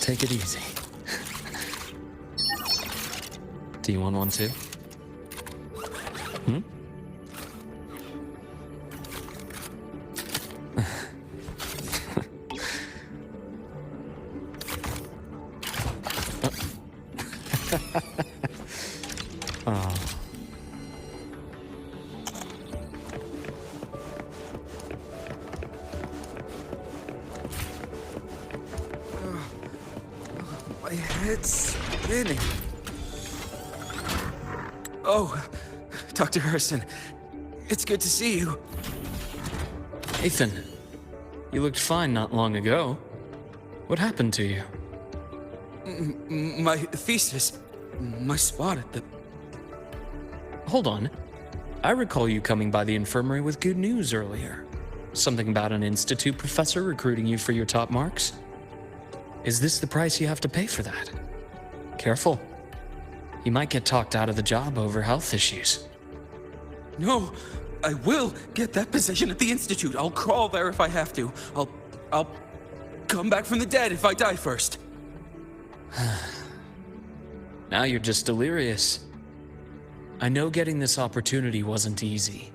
Take it easy. Do you want one too? Oh. My head's spinning. Oh, Dr. Harrison, it's good to see you. Ethan, you looked fine not long ago. What happened to you? My thesis, my spot at the... Hold on. I recall you coming by the infirmary with good news earlier. Something about an institute professor recruiting you for your top marks? Is this the price you have to pay for that? Careful. You might get talked out of the job over health issues. No, I will get that position at the institute. I'll crawl there if I have to. I'll come back from the dead if I die first. Now you're just delirious. I know getting this opportunity wasn't easy,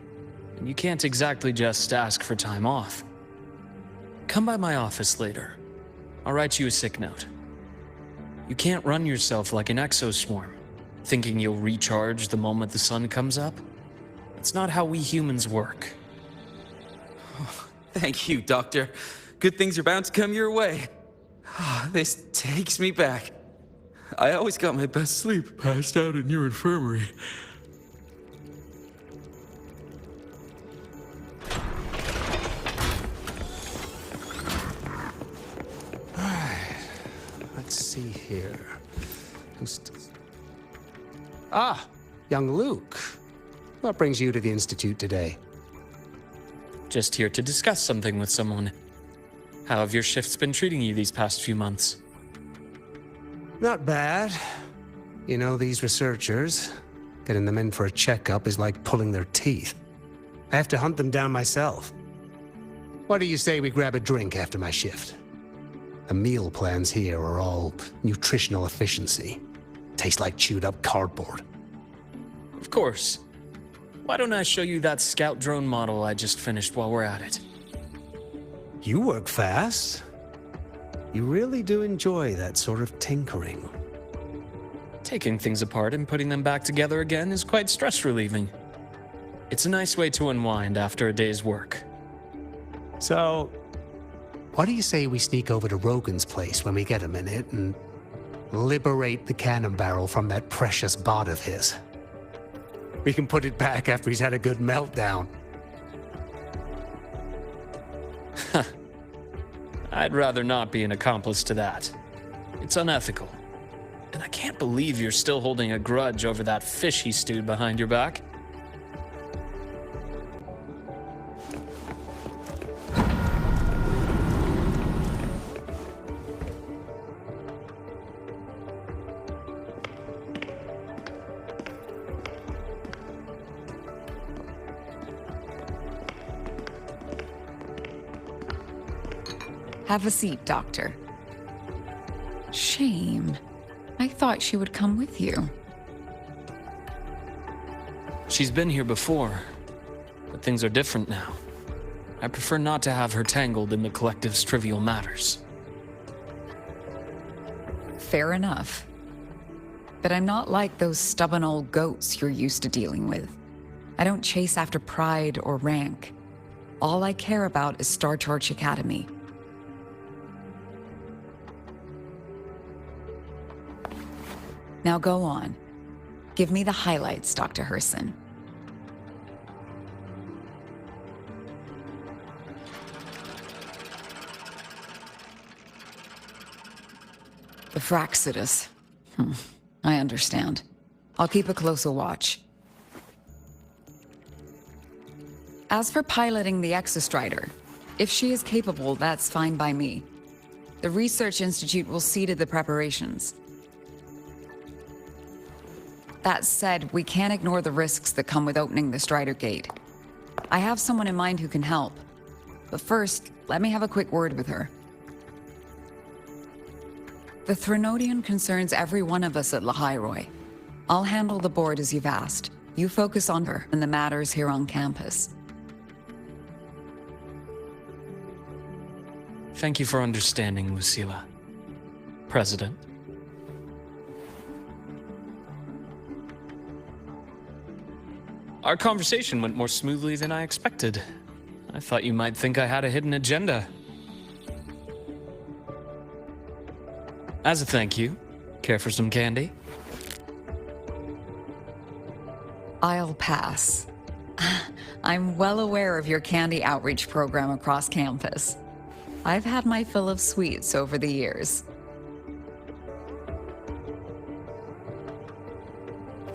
and you can't exactly just ask for time off. Come by my office later. I'll write you a sick note. You can't run yourself like an exoswarm, thinking you'll recharge the moment the sun comes up. It's not how we humans work. Oh, thank you, Doctor. Good things are bound to come your way. This takes me back. I always got my best sleep passed out in your infirmary. Let's see here. Ah, young Luke. What brings you to the Institute today? Just here to discuss something with someone. How have your shifts been treating you these past few months? Not bad. You know, these researchers, getting them in for a checkup is like pulling their teeth. I have to hunt them down myself. What do you say we grab a drink after my shift? The meal plans here are all nutritional efficiency. Taste like chewed up cardboard. Of course. Why don't I show you that scout drone model I just finished while we're at it? You work fast. You really do enjoy that sort of tinkering. Taking things apart and putting them back together again is quite stress-relieving. It's a nice way to unwind after a day's work. So, what do you say we sneak over to Rogan's place when we get a minute and liberate the cannon barrel from that precious bot of his? We can put it back after he's had a good meltdown. I'd rather not be an accomplice to that. It's unethical. And I can't believe you're still holding a grudge over that fish he stewed behind your back. Have a seat, Doctor. Shame. I thought she would come with you. She's been here before, but things are different now. I prefer not to have her tangled in the collective's trivial matters. Fair enough. But I'm not like those stubborn old goats you're used to dealing with. I don't chase after pride or rank. All I care about is Star Torch Academy. Now go on. Give me the highlights, Dr. Herson. The Fraxidus. I understand. I'll keep a closer watch. As for piloting the Exostrider, if she is capable, that's fine by me. The Research Institute will see to the preparations. That said, we can't ignore the risks that come with opening the Strider Gate. I have someone in mind who can help. But first, let me have a quick word with her. The Threnodian concerns every one of us at Lahairoi. I'll handle the board as you've asked. You focus on her and the matters here on campus. Thank you for understanding, Lucilla. President. Our conversation went more smoothly than I expected. I thought you might think I had a hidden agenda. As a thank you, care for some candy? I'll pass. I'm well aware of your candy outreach program across campus. I've had my fill of sweets over the years.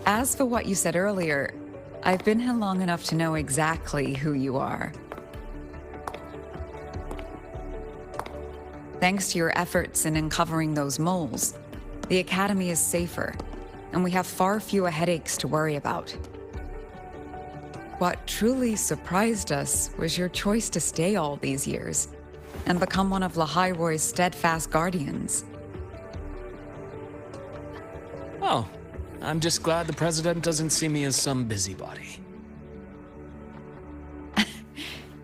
As for what you said earlier, I've been here long enough to know exactly who you are. Thanks to your efforts in uncovering those moles, the Academy is safer, and we have far fewer headaches to worry about. What truly surprised us was your choice to stay all these years and become one of Lahairoi's steadfast guardians. Oh, I'm just glad the President doesn't see me as some busybody.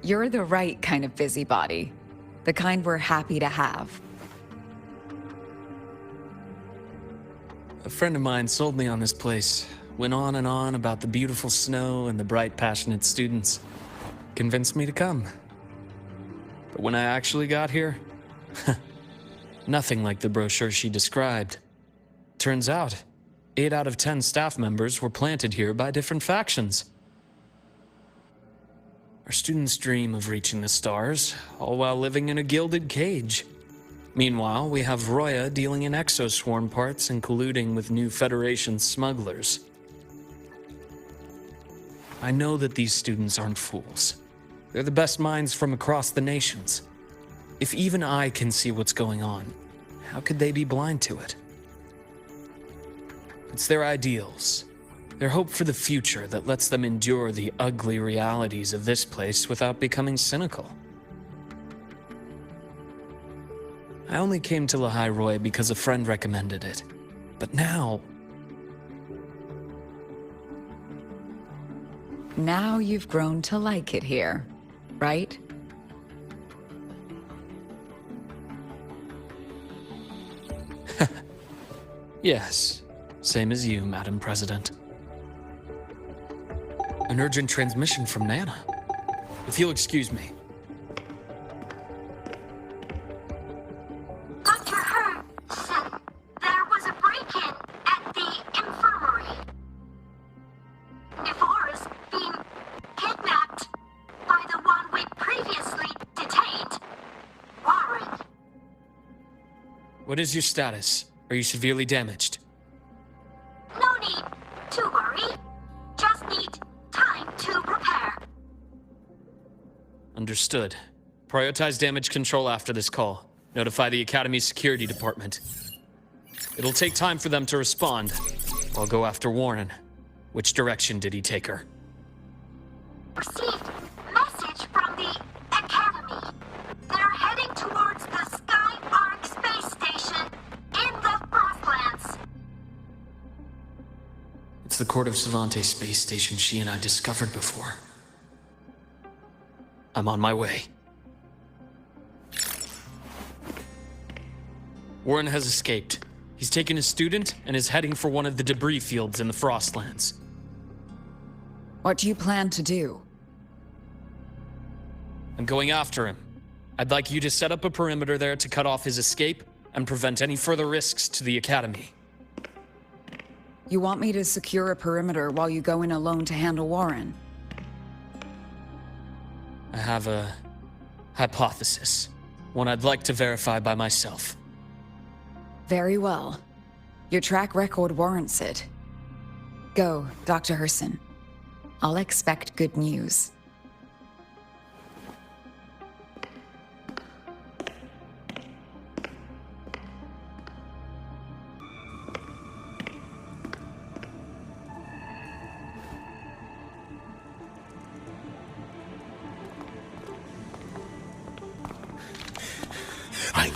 You're the right kind of busybody. The kind we're happy to have. A friend of mine sold me on this place. Went on and on about the beautiful snow and the bright, passionate students. Convinced me to come. But when I actually got here, nothing like the brochure she described. Turns out, 8 out of 10 staff members were planted here by different factions. Our students dream of reaching the stars, all while living in a gilded cage. Meanwhile, we have Roya dealing in exoswarm parts and colluding with new Federation smugglers. I know that these students aren't fools. They're the best minds from across the nations. If even I can see what's going on, how could they be blind to it? It's their ideals, their hope for the future that lets them endure the ugly realities of this place without becoming cynical. I only came to Lahairoi because a friend recommended it. But now... Now you've grown to like it here, right? Yes, same as you, Madam President. An urgent transmission from Nana. If you'll excuse me. Dr. Hudson, there was a break-in at the infirmary. Ivor is being kidnapped by the one we previously detained, Warren. What is your status? Are you severely damaged? No need to worry. Just need time to prepare. Understood. Prioritize damage control after this call. Notify the Academy's security department. It'll take time for them to respond. I'll go after Warren. Which direction did he take her? Received message from the Academy. They're heading towards the Sky Arc space station in the Frostlands. It's the Court of Savante space station she and I discovered before. I'm on my way. Warren has escaped. He's taken a student and is heading for one of the debris fields in the Frostlands. What do you plan to do? I'm going after him. I'd like you to set up a perimeter there to cut off his escape and prevent any further risks to the Academy. You want me to secure a perimeter while you go in alone to handle Warren? I have a hypothesis. One I'd like to verify by myself. Very well. Your track record warrants it. Go, Dr. Hudson. I'll expect good news.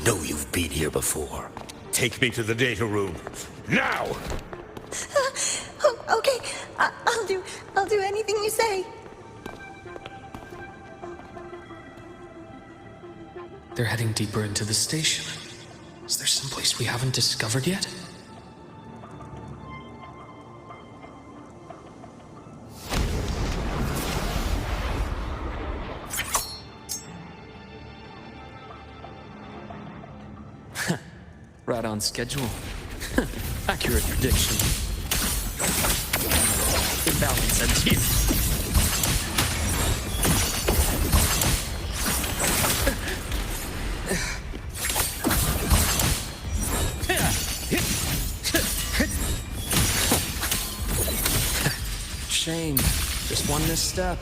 know you've been here before. Take me to the data room. Now! Oh, okay. I'll do anything you say. They're heading deeper into the station. Is there someplace we haven't discovered yet? Right on schedule. Accurate prediction. Imbalance ends here. Shame. Just one misstep.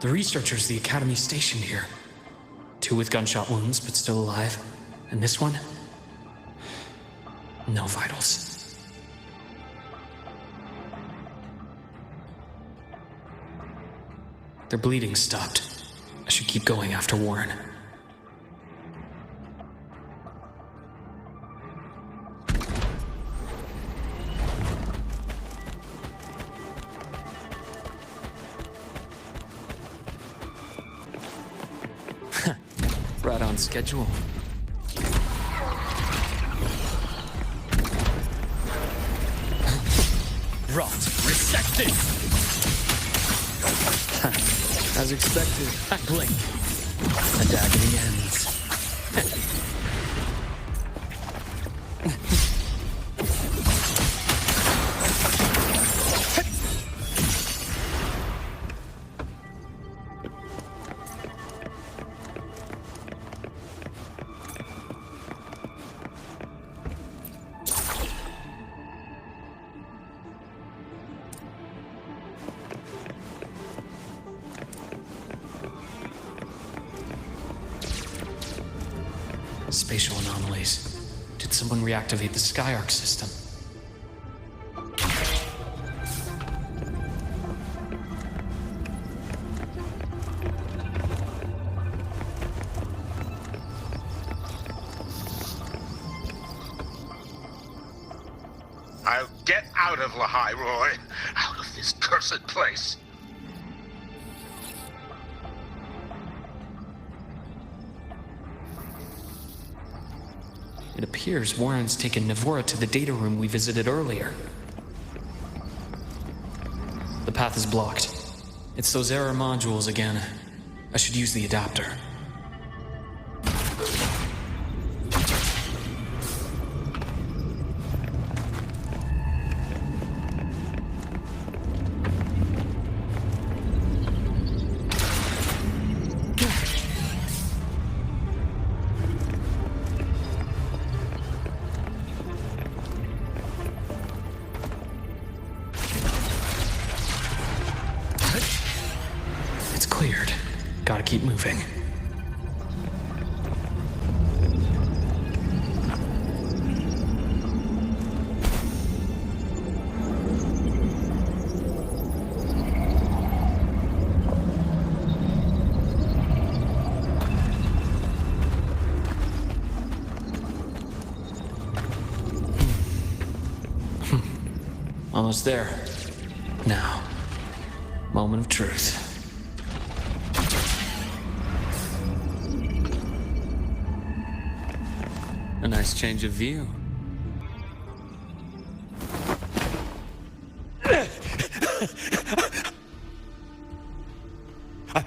The researchers the Academy stationed here. 2 with gunshot wounds, but still alive. And this one? No vitals. Their bleeding stopped. I should keep going after Warren. Right on schedule. Rot. Resected! As expected. I blink. And agony ends. Spatial anomalies. Did someone reactivate the Skyarc system? I'll get out of Lahai, Roy. Out of this cursed place. It appears Warren's taken Navora to the data room we visited earlier. The path is blocked. It's those error modules again. I should use the adapter. It's cleared. Gotta keep moving. Almost there. Now, moment of truth. A nice change of view.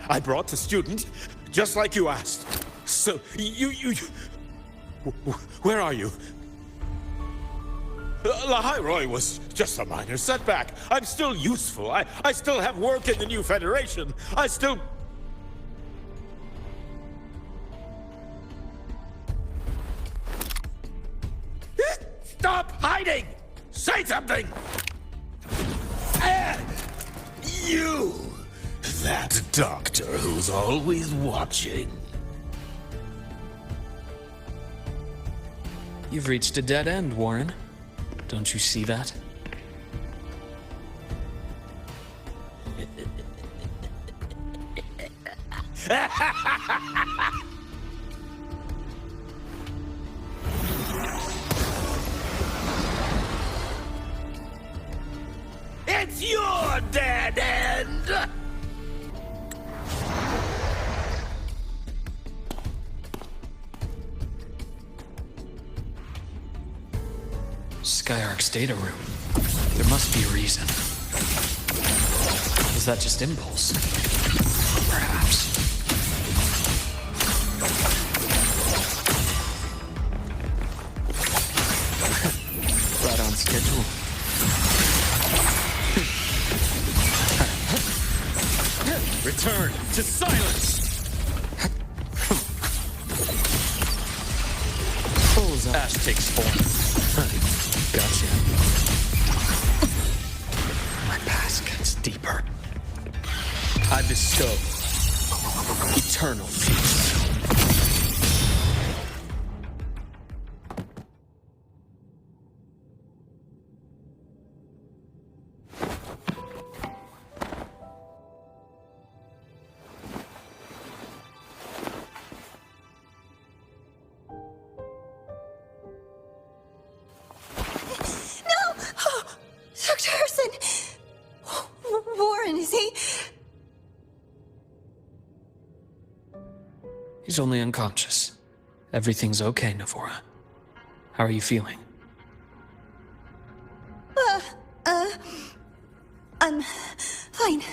I brought the student, just like you asked. So, you... Where are you? Lahairoi was just a minor setback. I'm still useful. I still have work in the new Federation. I still... Stop hiding! Say something! You! That doctor who's always watching. You've reached a dead end, Warren. Don't you see that? It's your dead end! Skyark's data room. There must be a reason. Was that just impulse? Perhaps. Right on schedule. Return to silence! Ash takes form. Gotcha. My past gets deeper. I bestow eternal peace. Dr. Harrison! Warren, is he? He's only unconscious. Everything's okay, Navora. How are you feeling? I'm fine.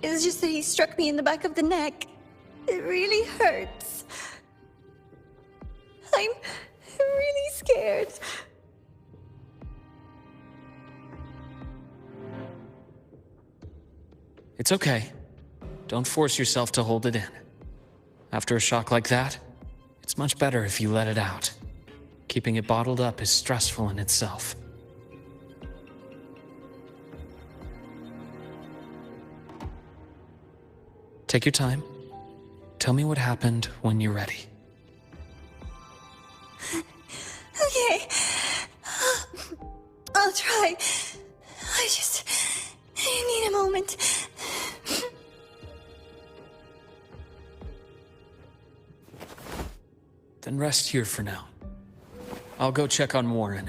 It's just that he struck me in the back of the neck. It really hurts. I'm really scared. It's okay. Don't force yourself to hold it in. After a shock like that, it's much better if you let it out. Keeping it bottled up is stressful in itself. Take your time. Tell me what happened when you're ready. Okay. I'll try. I need a moment. Then rest here for now. I'll go check on Warren.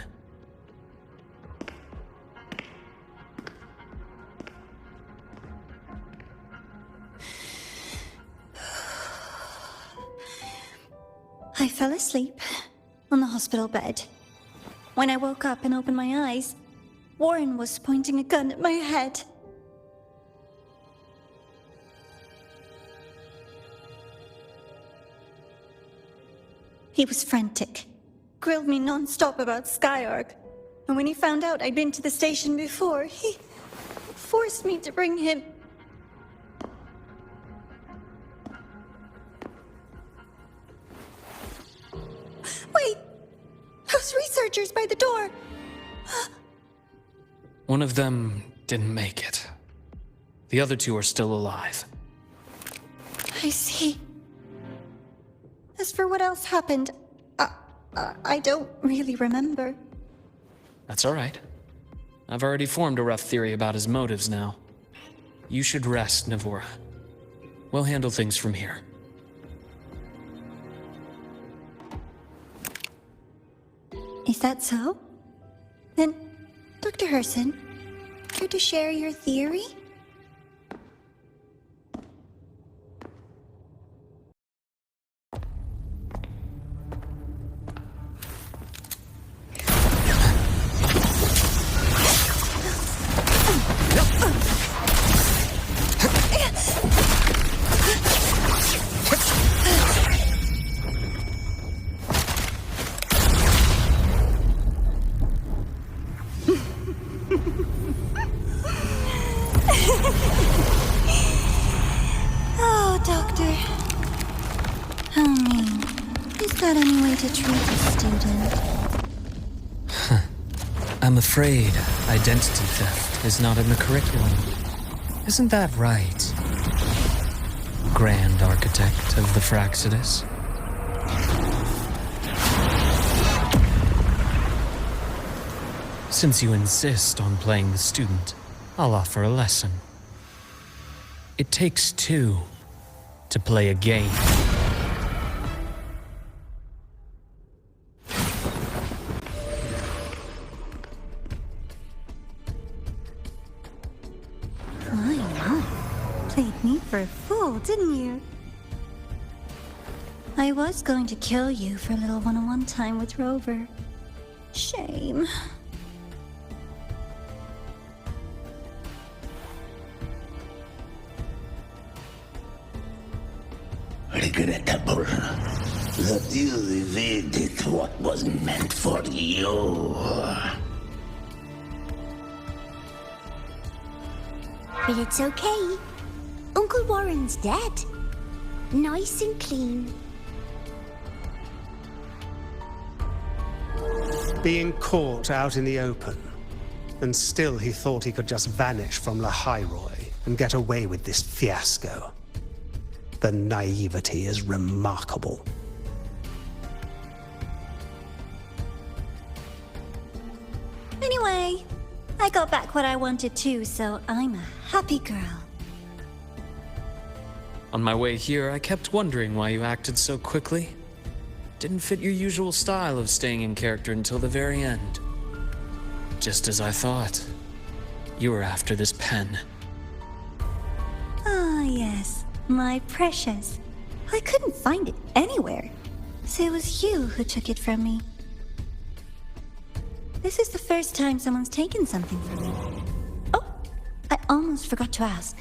I fell asleep on the hospital bed. When I woke up and opened my eyes, Warren was pointing a gun at my head. He was frantic, grilled me non-stop about Skyark, and when he found out I'd been to the station before, he forced me to bring him. Wait! Those researchers by the door! One of them didn't make it. The other two are still alive. I see. As for what else happened, I don't really remember. That's all right. I've already formed a rough theory about his motives now. You should rest, Navora. We'll handle things from here. Is that so? Then, Dr. Herson, care to share your theory? got any way to treat a student? I'm afraid identity theft is not in the curriculum. Isn't that right, Grand Architect of the Fraxidus? Since you insist on playing the student, I'll offer a lesson. It takes two to play a game. I know. Played me for a fool, didn't you? I was going to kill you for a little one-on-one time with Rover. Shame. Regrettable that you evaded what was meant for you. But it's okay. Uncle Warren's dead. Nice and clean. Being caught out in the open. And still he thought he could just vanish from La Hyroi and get away with this fiasco. The naivety is remarkable. Anyway, I got back what I wanted too, so I'm a happy girl. On my way here, I kept wondering why you acted so quickly. Didn't fit your usual style of staying in character until the very end. Just as I thought. You were after this pen. Ah, yes. My precious. I couldn't find it anywhere. So it was you who took it from me. This is the first time someone's taken something from me. Oh, I almost forgot to ask.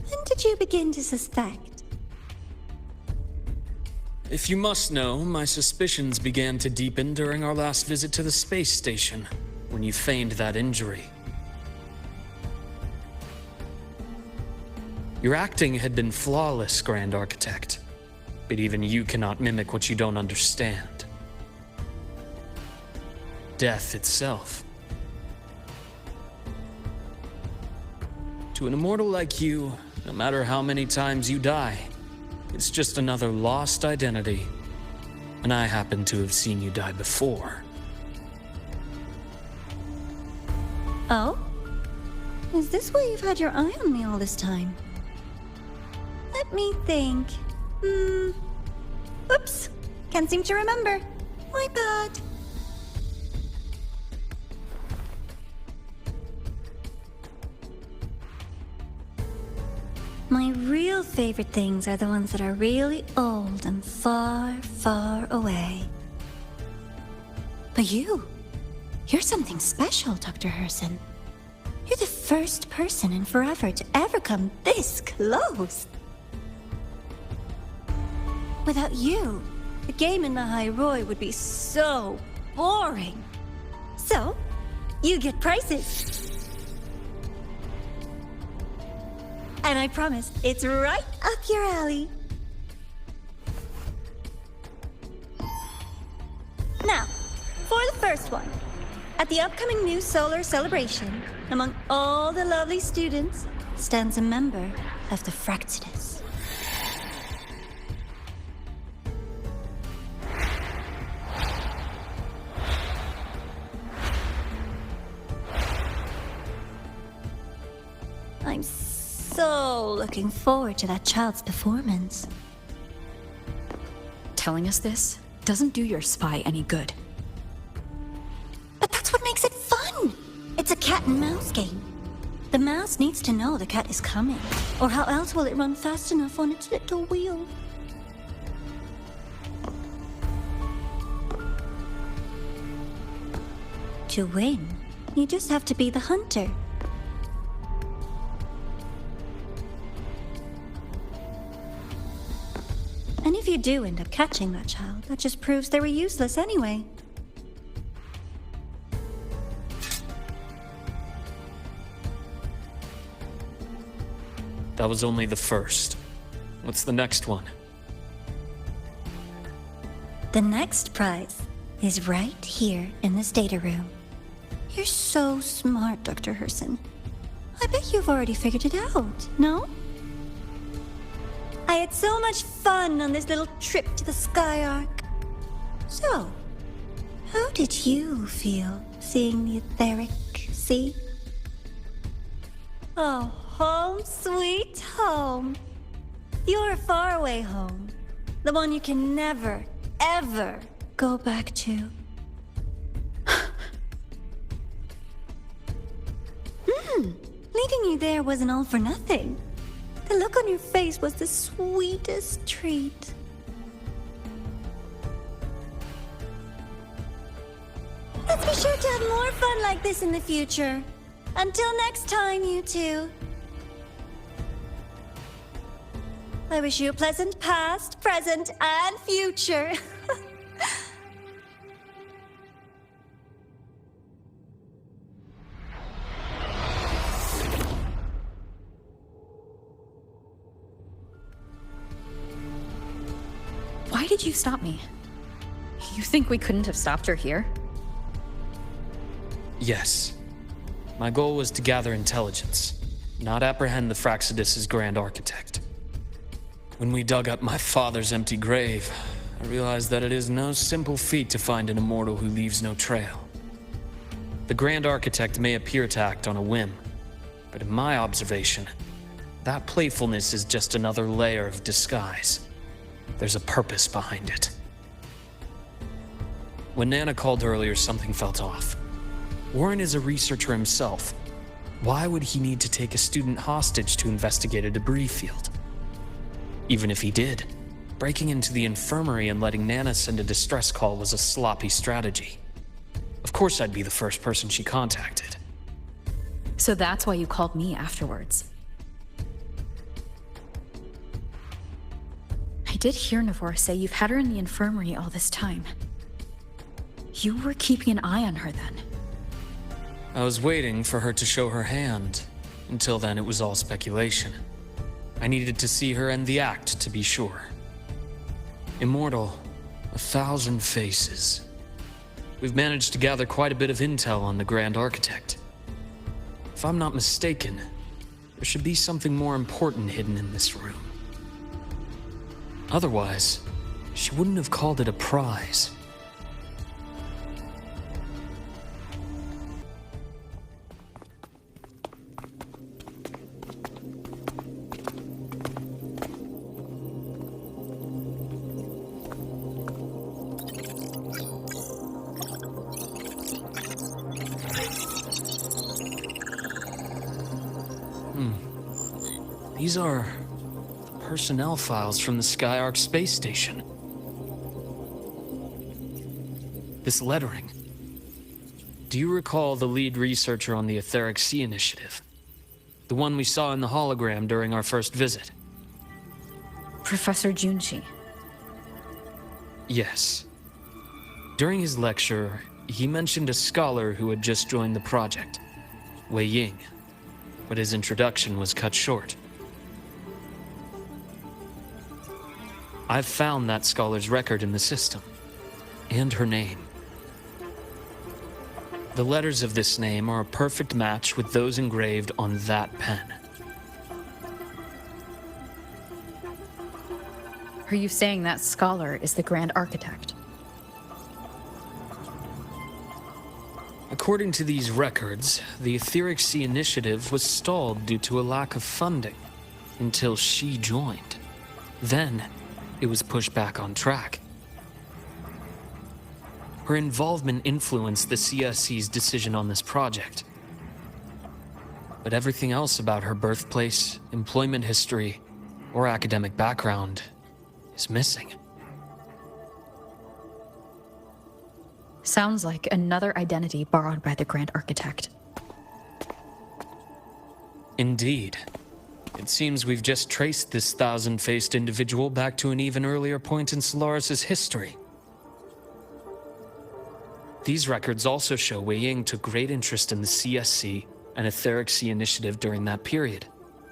When did you begin to suspect? If you must know, my suspicions began to deepen during our last visit to the space station, when you feigned that injury. Your acting had been flawless, Grand Architect, but even you cannot mimic what you don't understand. Death itself. To an immortal like you, no matter how many times you die, it's just another lost identity. And I happen to have seen you die before. Oh? Is this why you've had your eye on me all this time? Let me think. Oops. Can't seem to remember. My bad. My real favorite things are the ones that are really old and far, far away. But you're something special, Dr. Herson. You're the first person in forever to ever come this close. Without you, the game in the Hyroi would be so boring. So, you get prizes. And I promise, it's right up your alley. Now, for the first one. At the upcoming new solar celebration, among all the lovely students, stands a member of the Fraxidus. I'm so looking forward to that child's performance. Telling us this doesn't do your spy any good. But that's what makes it fun! It's a cat and mouse game. The mouse needs to know the cat is coming, or how else will it run fast enough on its little wheel? To win, you just have to be the hunter. And if you do end up catching that child, that just proves they were useless anyway. That was only the first. What's the next one? The next prize is right here in this data room. You're so smart, Dr. Herson. I bet you've already figured it out, no? I had so much fun on this little trip to the Sky Arc. So, how did you feel seeing the etheric sea? Oh, home sweet home. Your faraway home. The one you can never, ever go back to. Leading you there wasn't all for nothing. The look on your face was the sweetest treat. Let's be sure to have more fun like this in the future. Until next time, you two. I wish you a pleasant past, present, and future. Why did you stop me? You think we couldn't have stopped her here? Yes. My goal was to gather intelligence, not apprehend the Fraxidus' grand architect. When we dug up my father's empty grave, I realized that it is no simple feat to find an immortal who leaves no trail. The grand architect may appear to act on a whim, but in my observation, that playfulness is just another layer of disguise. There's a purpose behind it. When Nana called earlier, something felt off. Warren is a researcher himself. Why would he need to take a student hostage to investigate a debris field? Even if he did, breaking into the infirmary and letting Nana send a distress call was a sloppy strategy. Of course I'd be the first person she contacted. So that's why you called me afterwards. I did hear Navor say you've had her in the infirmary all this time. You were keeping an eye on her then. I was waiting for her to show her hand. Until then, it was all speculation. I needed to see her end the act to be sure. Immortal, 1,000 faces. We've managed to gather quite a bit of intel on the Grand Architect. If I'm not mistaken, there should be something more important hidden in this room. Otherwise, she wouldn't have called it a prize. These are personnel files from the Skyark space station. This lettering. Do you recall the lead researcher on the Etheric Sea Initiative? The one we saw in the hologram during our first visit? Professor Junshi. Yes. During his lecture, he mentioned a scholar who had just joined the project, Wei Ying, but his introduction was cut short. I've found that scholar's record in the system, and her name. The letters of this name are a perfect match with those engraved on that pen. Are you saying that scholar is the Grand Architect? According to these records, the Etheric Sea Initiative was stalled due to a lack of funding until she joined. Then, it was pushed back on track. Her involvement influenced the CSC's decision on this project. But everything else about her birthplace, employment history, or academic background is missing. Sounds like another identity borrowed by the Grand Architect. Indeed. It seems we've just traced this thousand-faced individual back to an even earlier point in Solaris' history. These records also show Wei Ying took great interest in the CSC and Etheric Sea Initiative during that period.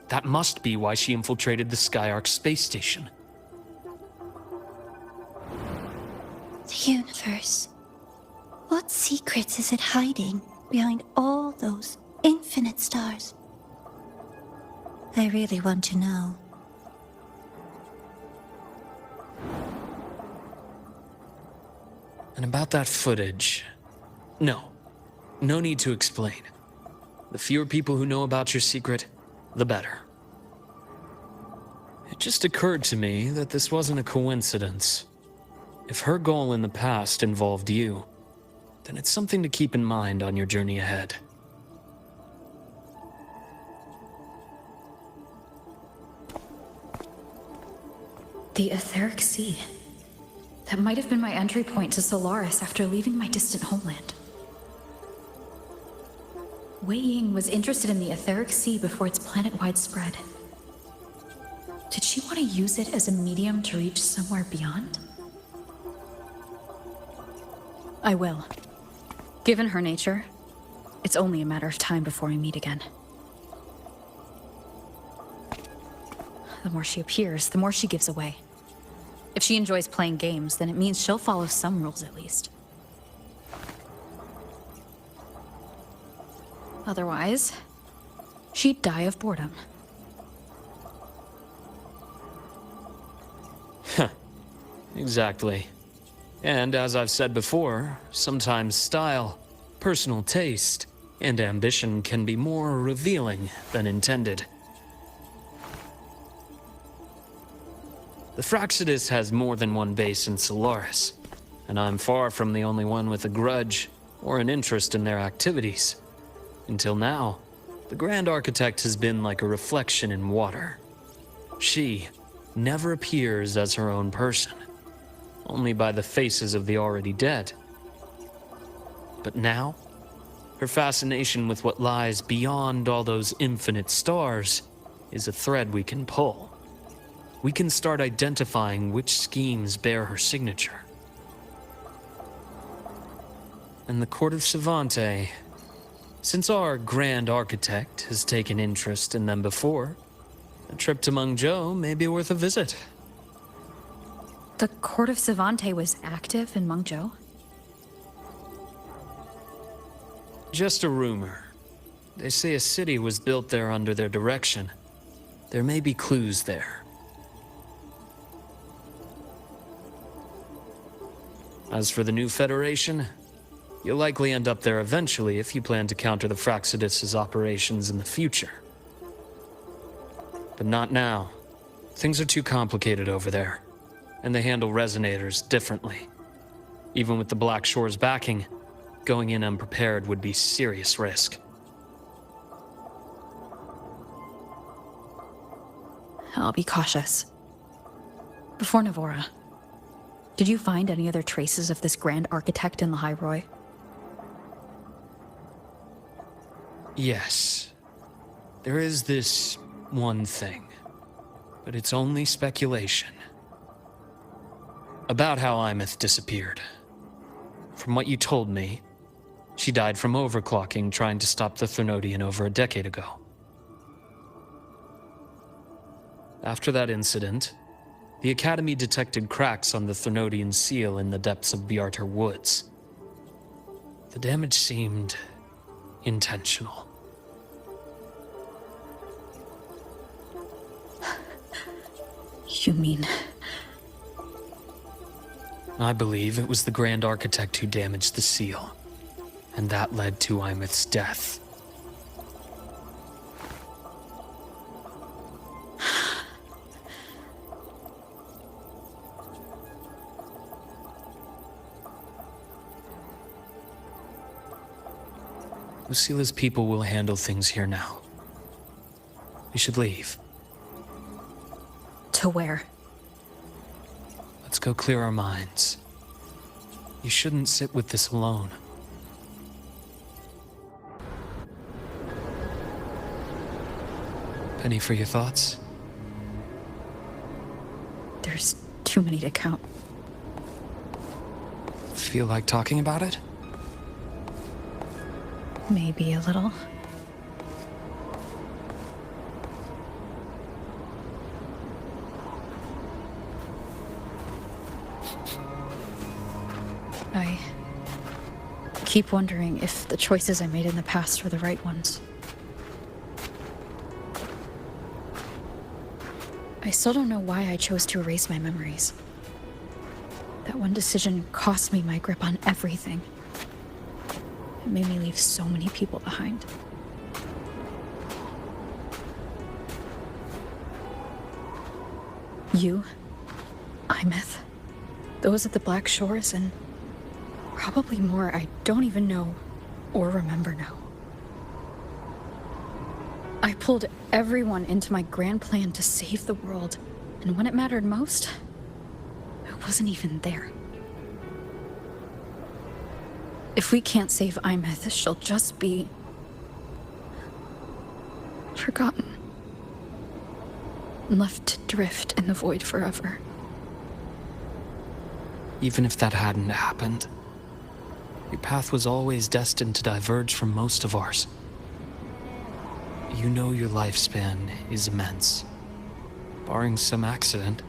That must be why she infiltrated the Skyark space station. The universe. What secrets is it hiding behind all those infinite stars? I really want to know. And about that footage, no need to explain. The fewer people who know about your secret, the better. It just occurred to me that this wasn't a coincidence. If her goal in the past involved you, then it's something to keep in mind on your journey ahead. The Etheric Sea. That might have been my entry point to Solaris after leaving my distant homeland. Wei Ying was interested in the Etheric Sea before its planet-wide spread. Did she want to use it as a medium to reach somewhere beyond? I will. Given her nature, it's only a matter of time before we meet again. The more she appears, the more she gives away. If she enjoys playing games, then it means she'll follow some rules at least. Otherwise, she'd die of boredom. Exactly. And as I've said before, sometimes style, personal taste, and ambition can be more revealing than intended. The Fractsidus has more than one base in Solaris, and I'm far from the only one with a grudge or an interest in their activities. Until now, the Grand Architect has been like a reflection in water. She never appears as her own person, only by the faces of the already dead. But now, her fascination with what lies beyond all those infinite stars is a thread we can pull. We can start identifying which schemes bear her signature. And the Court of Savante, since our Grand Architect has taken interest in them before, a trip to Mengzhou may be worth a visit. The Court of Savante was active in Mengzhou? Just a rumor. They say a city was built there under their direction. There may be clues there. As for the new Federation, you'll likely end up there eventually if you plan to counter the Fractsidus' operations in the future. But not now. Things are too complicated over there, and they handle resonators differently. Even with the Black Shore's backing, going in unprepared would be serious risk. I'll be cautious. Before Navora, did you find any other traces of this Grand Architect in the High Roy? Yes. There is this one thing, but it's only speculation. About how Imeth disappeared. From what you told me, she died from overclocking trying to stop the Threnodian over a decade ago. After that incident, the Academy detected cracks on the Threnodian seal in the depths of Biarter Woods. The damage seemed intentional. You mean... I believe it was the Grand Architect who damaged the seal, and that led to Imeth's death. Lucila's people will handle things here now. We should leave. To where? Let's go clear our minds. You shouldn't sit with this alone. Penny for your thoughts? There's too many to count. Feel like talking about it? Maybe a little. I keep wondering if the choices I made in the past were the right ones. I still don't know why I chose to erase my memories. That one decision cost me my grip on everything. It made me leave so many people behind. You, Imeth, those at the Black Shores, and probably more I don't even know or remember now. I pulled everyone into my grand plan to save the world, and when it mattered most, I wasn't even there. If we can't save Imeth, she'll just be forgotten. And left to drift in the void forever. Even if that hadn't happened, your path was always destined to diverge from most of ours. You know your lifespan is immense. Barring some accident,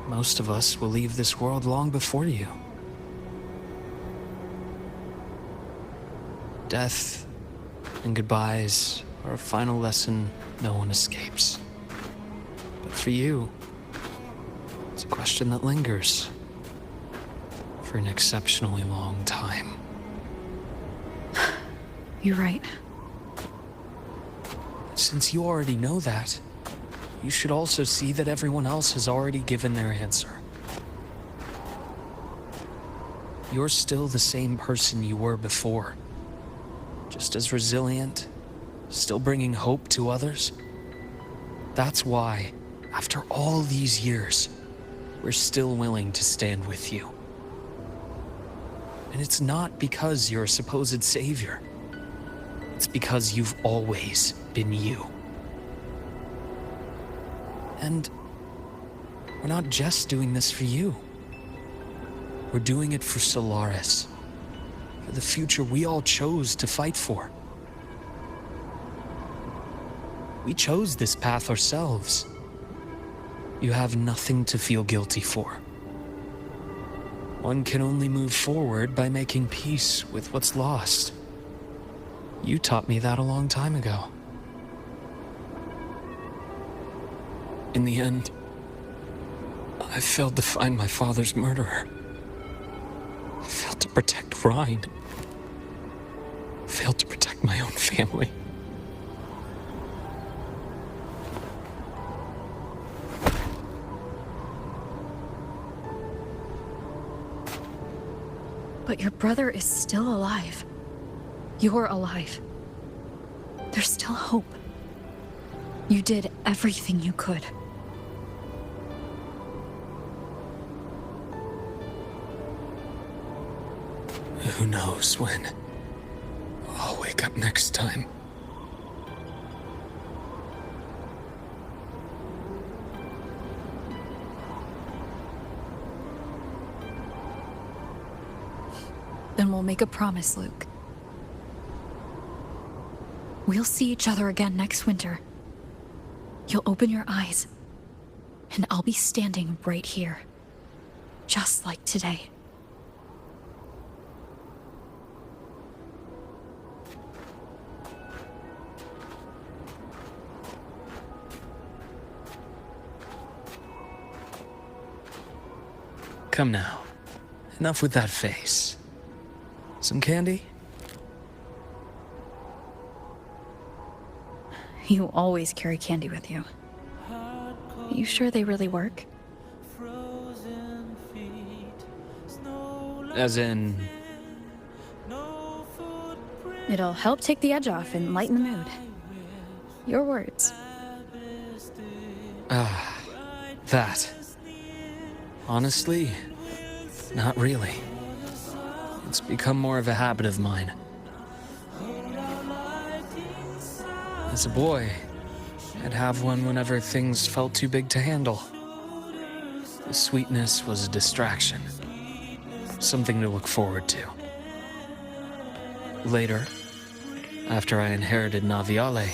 most of us will leave this world long before you. Death and goodbyes are a final lesson no one escapes. But for you, it's a question that lingers for an exceptionally long time. You're right. Since you already know that, you should also see that everyone else has already given their answer. You're still the same person you were before. Just as resilient, still bringing hope to others. That's why, after all these years, we're still willing to stand with you. And it's not because you're a supposed savior. It's because you've always been you. And we're not just doing this for you. We're doing it for Solaris. For the future we all chose to fight for. We chose this path ourselves. You have nothing to feel guilty for. One can only move forward by making peace with what's lost. You taught me that a long time ago. In the end, I failed to find my father's murderer. I failed to protect Rhine. I failed to protect my own family. But your brother is still alive. You're alive. There's still hope. You did everything you could. Who knows when I'll wake up next time. Then we'll make a promise, Luke. We'll see each other again next winter. You'll open your eyes, and I'll be standing right here. Just like today. Come now. Enough with that face. Some candy? You always carry candy with you. Are you sure they really work? As in... It'll help take the edge off and lighten the mood. Your words. That. Honestly, not really. It's become more of a habit of mine. As a boy, I'd have one whenever things felt too big to handle. The sweetness was a distraction. Something to look forward to. Later, after I inherited Naviale,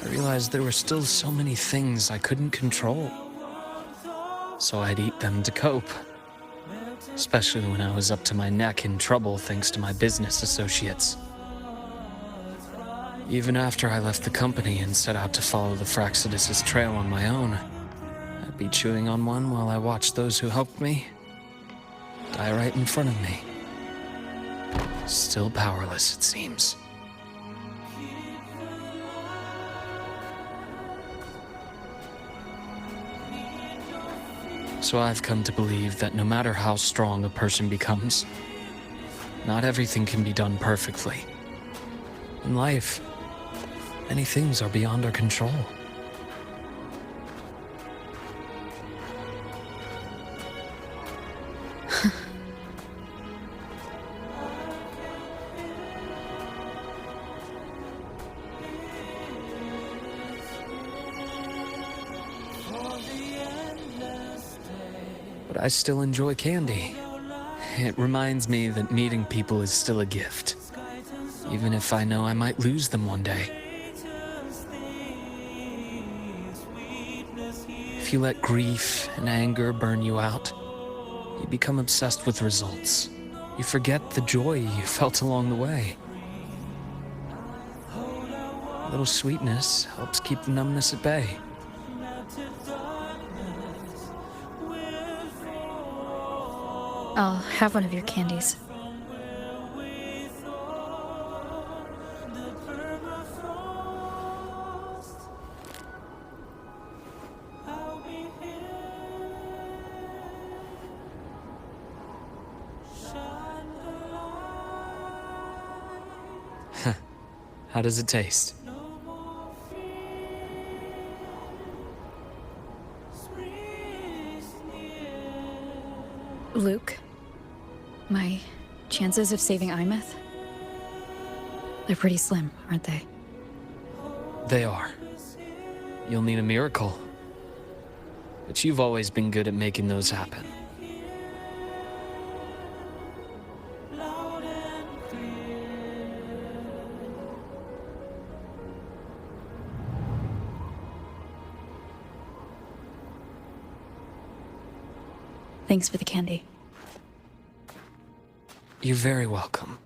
I realized there were still so many things I couldn't control. So I'd eat them to cope. especially when I was up to my neck in trouble thanks to my business associates. Even after I left the company and set out to follow the Fraxidus' trail on my own, I'd be chewing on one while I watched those who helped me die right in front of me. Still powerless, it seems. So I've come to believe that no matter how strong a person becomes, not everything can be done perfectly. In life, many things are beyond our control. But I still enjoy candy. It reminds me that meeting people is still a gift, even if I know I might lose them one day. If you let grief and anger burn you out, you become obsessed with results. You forget the joy you felt along the way. A little sweetness helps keep the numbness at bay. I'll have one of your candies. How does it taste? Luke, my chances of saving Imeth? They're pretty slim, aren't they? They are. You'll need a miracle. But you've always been good at making those happen. Thanks for the candy. You're very welcome.